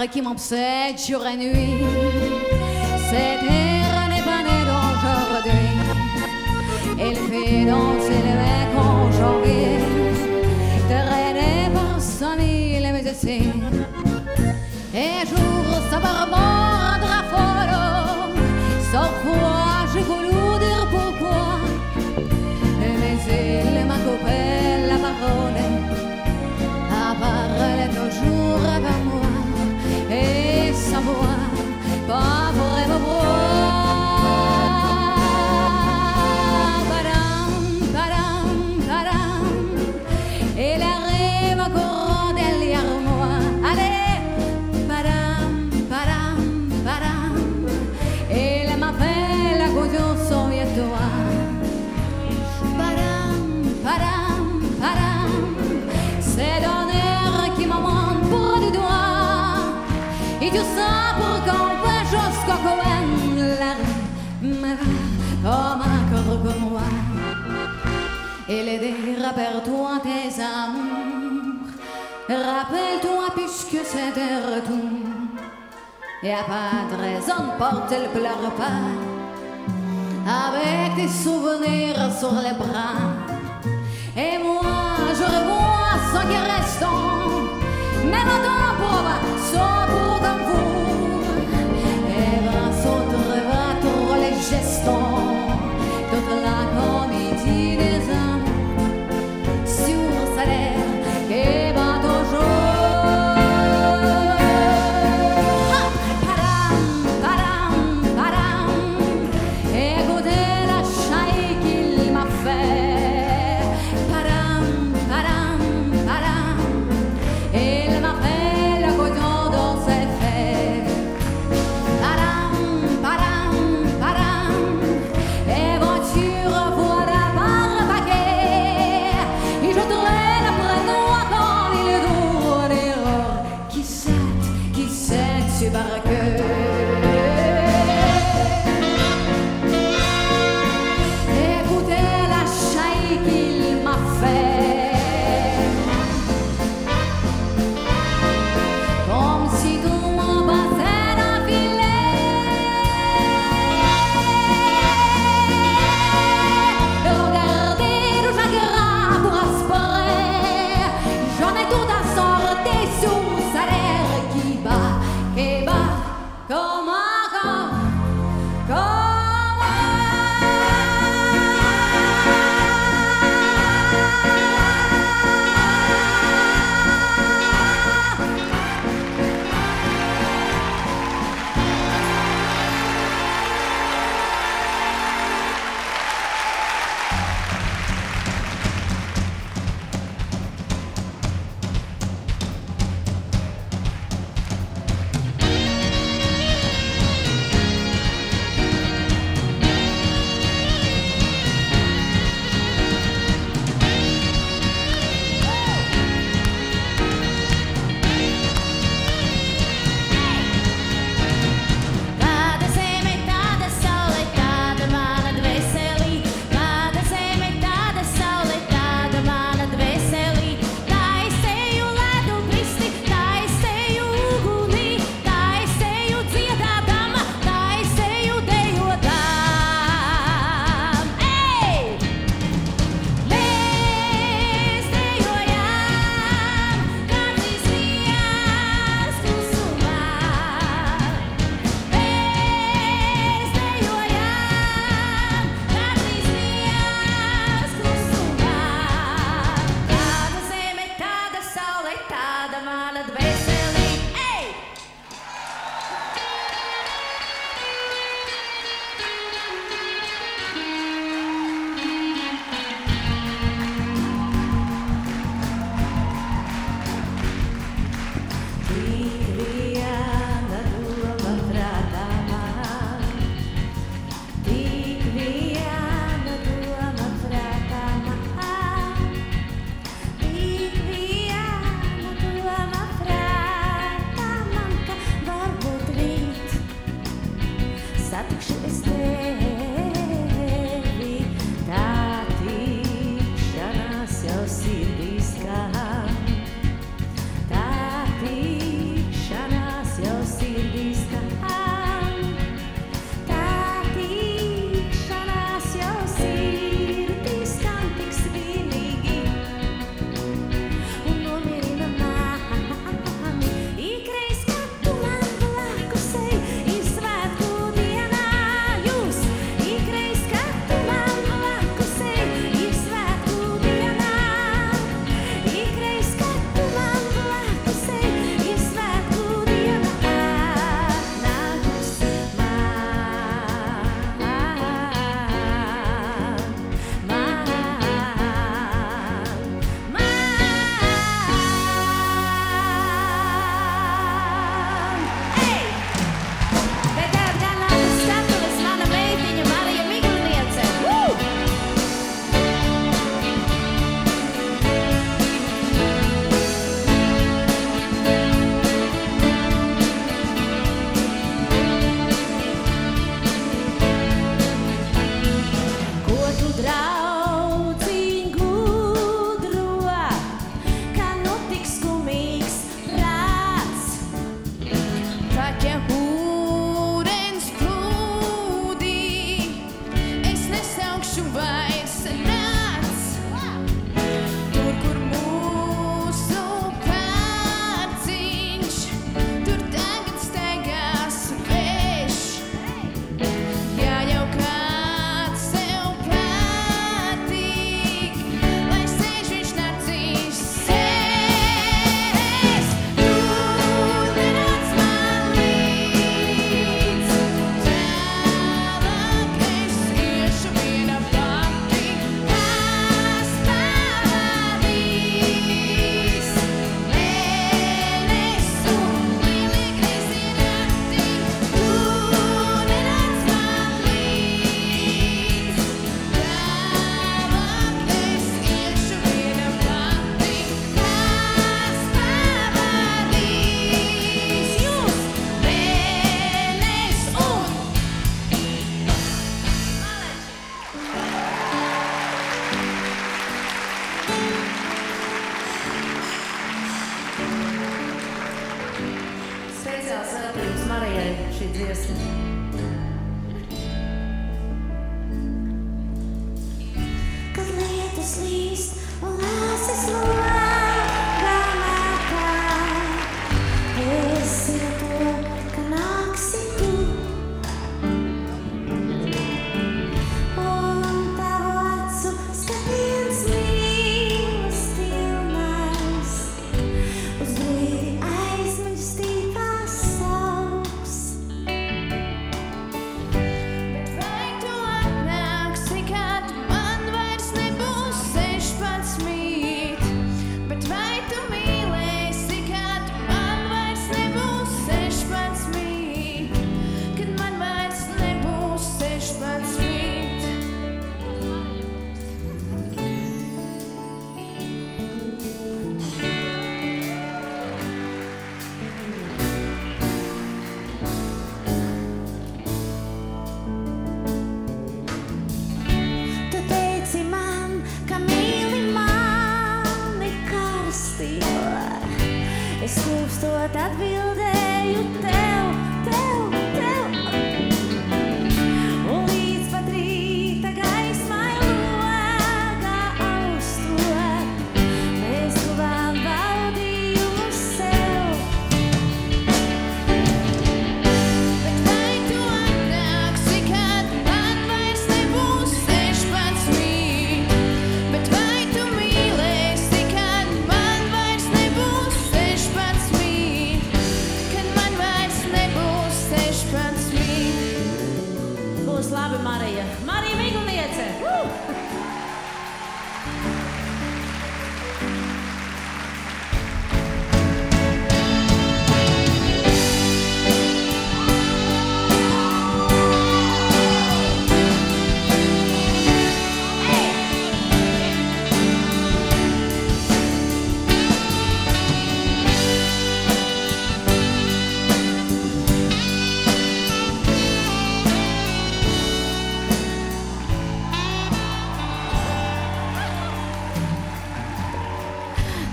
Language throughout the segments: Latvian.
qui m'obsède jour et nuit. Cette terre n'est pas née d'aujourd'hui. Elle fait danser les mecs aujourd'hui, traînée par 100 000 musiciens. Et jour ça va mordre à follow, sauf moi j'ai voulu dire pourquoi. Mais il m'a coupé la parole, à parler toujours avec moi. Et sa voix, pas vraiment voix. Elle arrive encore derrière moi. Allez, padam, padam, padam. Elle m'appelle à cause du soviétois. Padam, padam, padam. C'est l'honneur qui m'amène pour du doigt. Et tout ça pour qu'on fait jusqu'au coin. La rue, comme un corps comme moi. Et les délires, rappelle-toi tes amours. Rappelle-toi puisque c'est de retour. Y'a pas de raison de porter le pleure pas. Avec des souvenirs sur les bras. Et moi je revois ce qui reste. Même à ton pauvre, soit pour comme vous. Et va sauter, va trop les gestes. Toute la comédie des hommes. Que va toujours. Padam, padam, padam. Écoutez la chaille qu'il m'a fait. Padam, padam, padam. Il m'a fait skatījums Marijai šī dziesma. Kad lietus līst un lāses logā metā, es zinu to, ka nāksi tu. Un tavu acu skatiens mīlestīgais uz brīdi aizmirstītās sauks. Bet vai tu atnāksi, kad man vairs nebūs 16? Bet vai tu mīlēsi, kad man vairs nebūs 16? Kad man vairs nebūs 16? Tu teici man, ka mīli mani karstībā. Es kļūstot atbildēju tev. Un līdz pat rīta gaismai logā austot, mēs guvām baudījumu sev. Bet vai tu atnāksi, kad man vairs nebūs 16? Bet vai tu mīlēsi, kad man vairs nebūs 16? Kad man vairs nebūs 16? Būs labi, Marija. Marija Miglniece!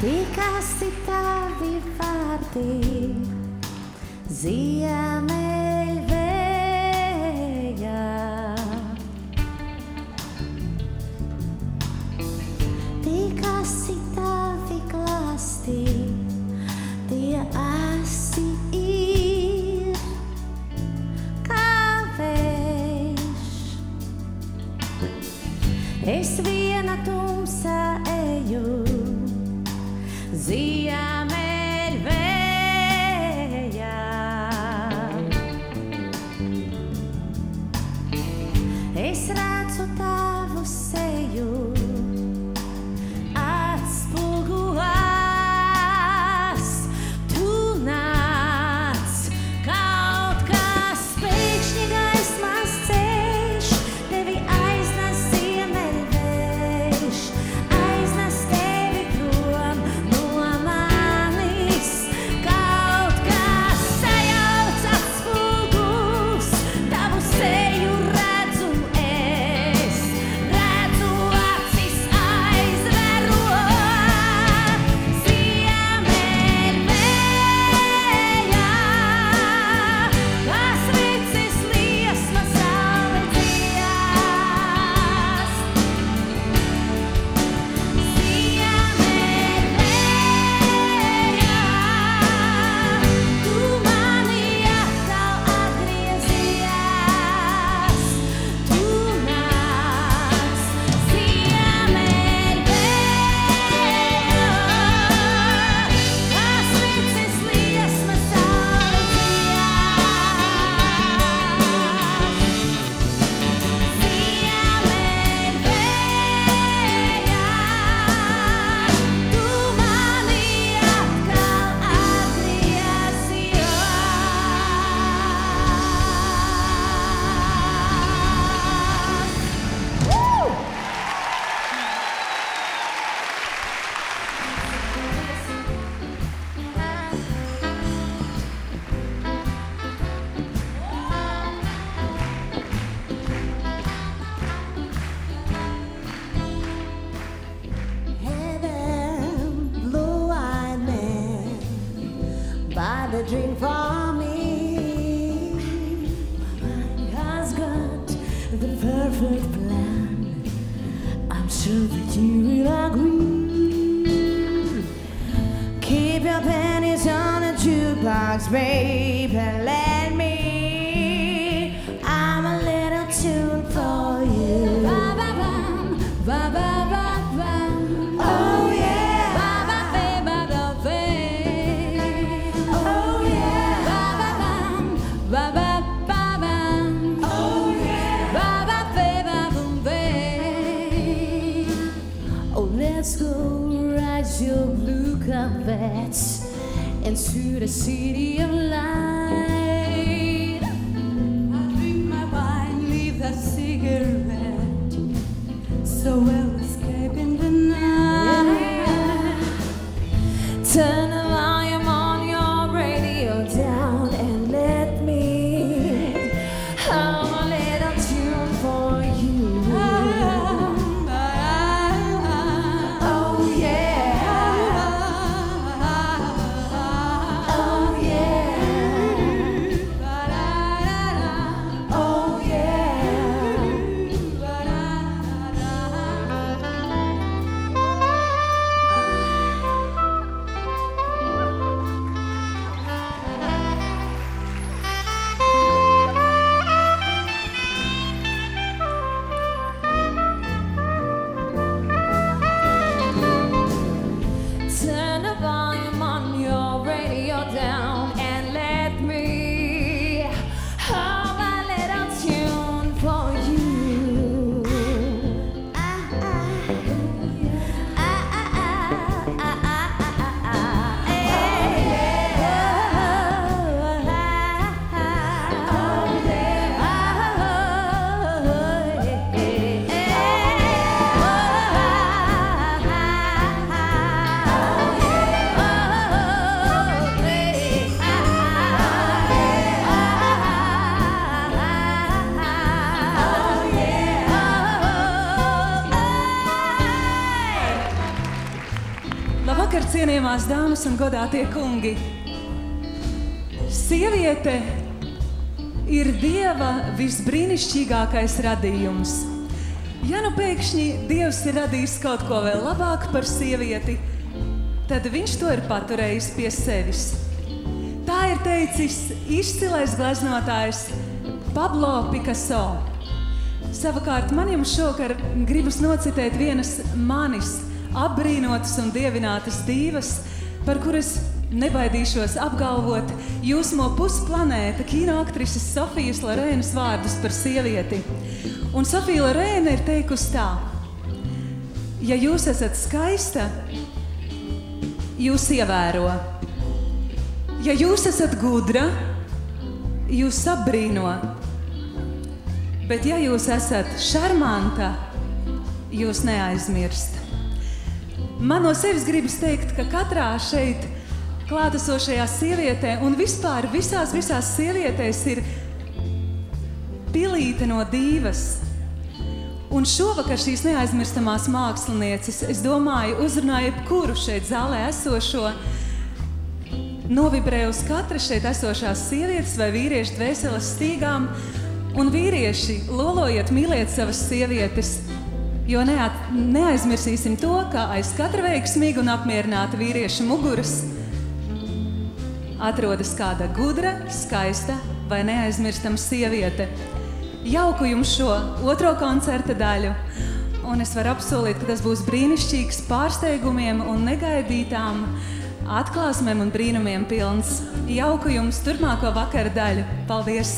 Tikas tavi vārdi ziemeļvējā. Tikas tavi glāsti, tie asi ir kā vējš. Es viena tumsā eju, ziemeļvējā. Es redzu tavu seju, atspogulās. Tu nāc, kaut kas pēkšņi gaismās ceļš, tevi aiznes ziemeļvējš, aiznes tevi prom no manis. Kaut kas sajauc atspoguls, tavu seju redzu es, redzu acis aizvero. Ziemeļvējā, kas vicis liesma saule dzijās. Ziemeļvējā, tu mani atkal atgriezījās. Tu nāc, Ziemeļvējā, kas vicis liesma saule Heaven, blue-eyed man, buy the drink for me. perfect plan. I'm sure that you will agree. Keep your pennies on the jukebox, babe, and let me. I'm a little tune for you. Ba ba bam, ba ba ba bam. Oh yeah. Ba ba ba ba ba ba. Oh yeah. Ba ba bam, ba ba ba bam. Oh yeah. Ba ba ba ba boom ba. Oh, let's go ride your blue Corvettes into the city of light. I drink my wine, leave that cigarette, so we'll escape in the night. Turn the volume on your radio down and let me hum a little tune for you. Oh yeah. Oh yeah. Oh Turn the volume on your radio down and let me hum a little tune for you. Labvakar, cienījamās dāmas un godātie kungi! Sieviete ir Dieva visbrīnišķīgākais radījums. Ja nu pēkšņi Dievs ir radījis kaut ko vēl labāku par sievieti, tad viņš to ir paturējis pie sevis. Tā ir teicis izcilais gleznotājs Pablo Picasso. Savukārt man jums šovakar gribas nocitēt vienas manis apbrīnotas un dievinātas divas, par kuras nebaidīšos apgalvot jūsmo pusplanēta kinoaktrises Sofijas Lorēnas vārdus par sievieti. Un Sofija Lorēna ir teikusi tā: ja jūs esat skaista, jūs ievēro. Ja jūs esat gudra, jūs apbrīno. Bet ja jūs esat šarmanta, jūs neaizmirst. Man no sevis gribas teikt, ka katrā šeit klātesošajā sievietē un vispār visās sievietēs ir pilīte no divas. Un šovakar šīs neaizmirstamās mākslinieces, es domāju, uzrunāja jebkuru šeit zālē esošo, novibrē uz katra šeit esošās sievietes vai vīriešu dvēseles stīgām, un vīrieši, lolojiet, mīliet savas sievietes, jo neaizmirsīsim to, ka aiz katra veiksmīga un apmierināta vīrieša muguras atrodas kāda gudra, skaista vai neaizmirstama sieviete. Jauku jums šo otro koncerta daļu, un es varu apsolīt, ka tas būs brīnišķīgs pārsteigumiem un negaidītām atklāsmēm un brīnumiem pilns. Jauku jums turpmāko vakara daļu. Paldies!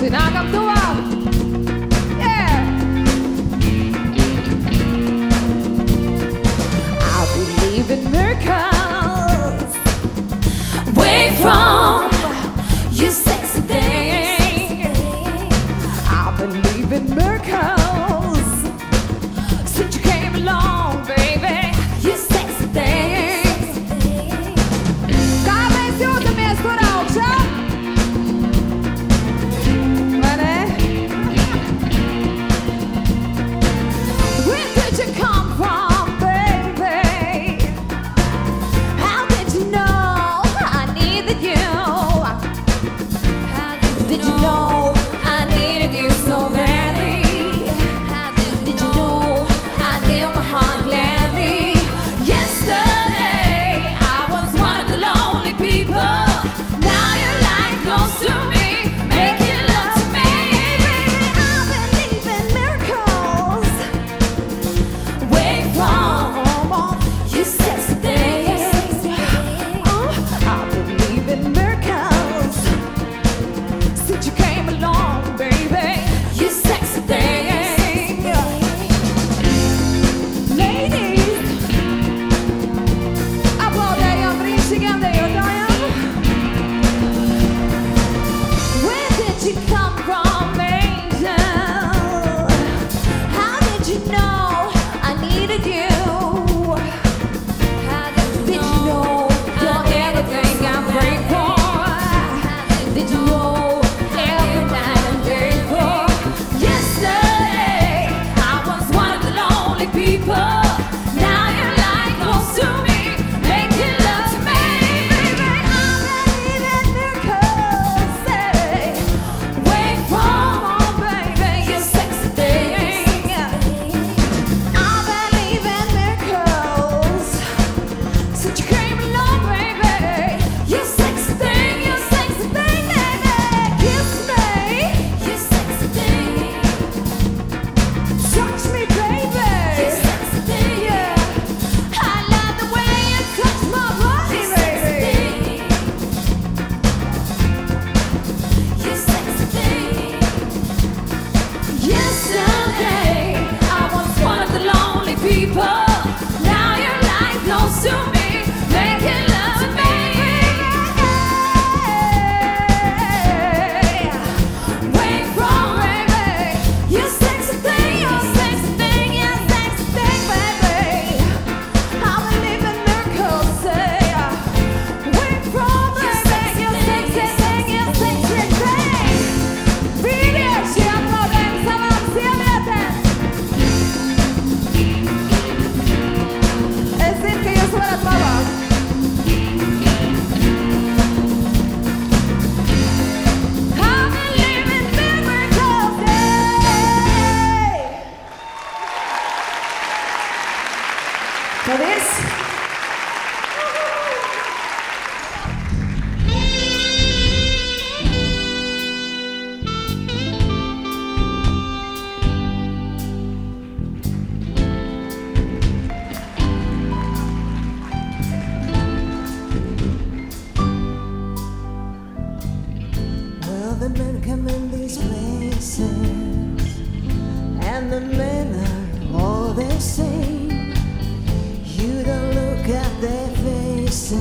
Nākam tuvāk! Yeah! I believe in miracles. Where from you sex people. Now you're lying close to me, making love to me, baby. I believe in miracles. Say, wait for more, baby, you sexy thing. I believe in miracles. Such a criminal, baby. You sexy thing, you sexy thing, baby. Kiss me, you sexy thing. Touch me, baby. You sexy thing, yeah. I love the way you touch my body, baby. You sexy thing. Yesterday, I was one of the lonely people. Now you're lying close to me, making love to me. Wait for baby, you sexy thing, you sexy thing, you sexy thing, baby. I believe in miracles, say. Wait for baby, you sexy thing, you sexy thing. Видишь, я подам сама siete. Es decir, que yo soy la nueva. I believe in miracles, hey. Paldies! Well, the men come in these places, and the men are all the same. You don't look at their faces,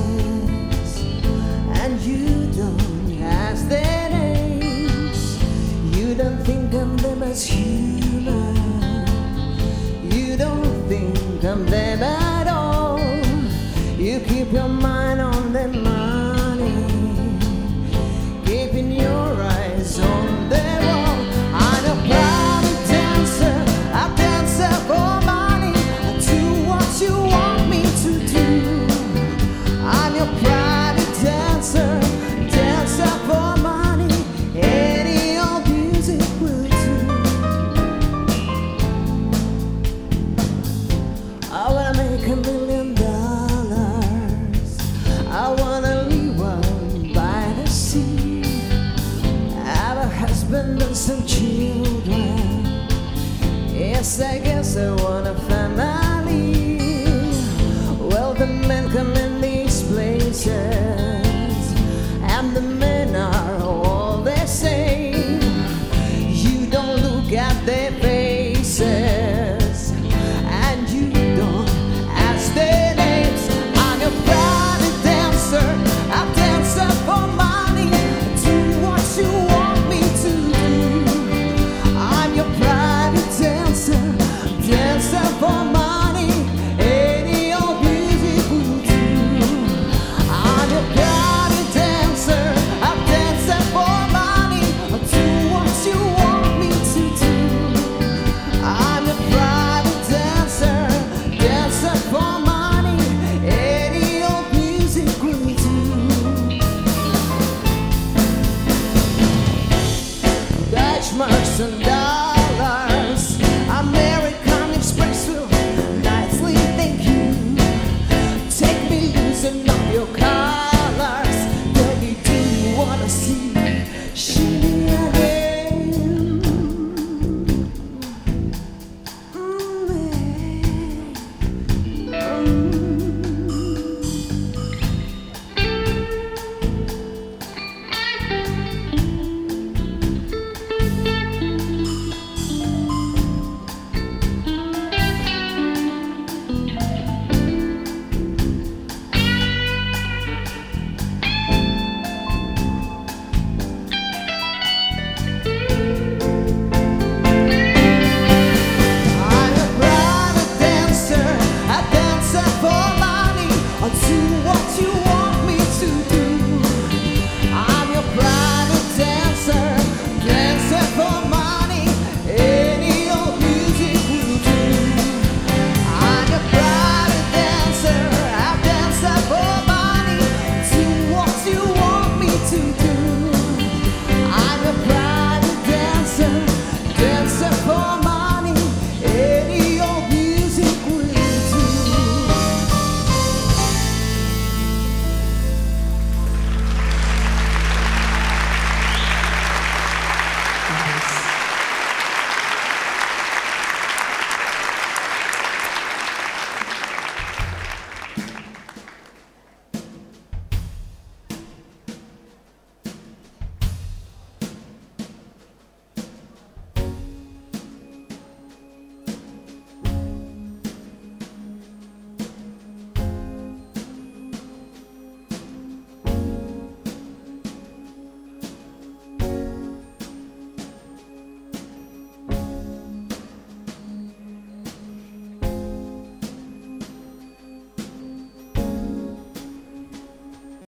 and you don't ask their names. You don't think of them as human. You don't think of them at all. You keep your mind on their money, keeping your eyes on their wall. I'm a private dancer, a dancer for money. I do what you want me to do. I'm your private dancer, dancer for money. Any old music will do. I wanna make $1 million. I wanna leave one by the sea, have a husband and some children. Yes, I guess I want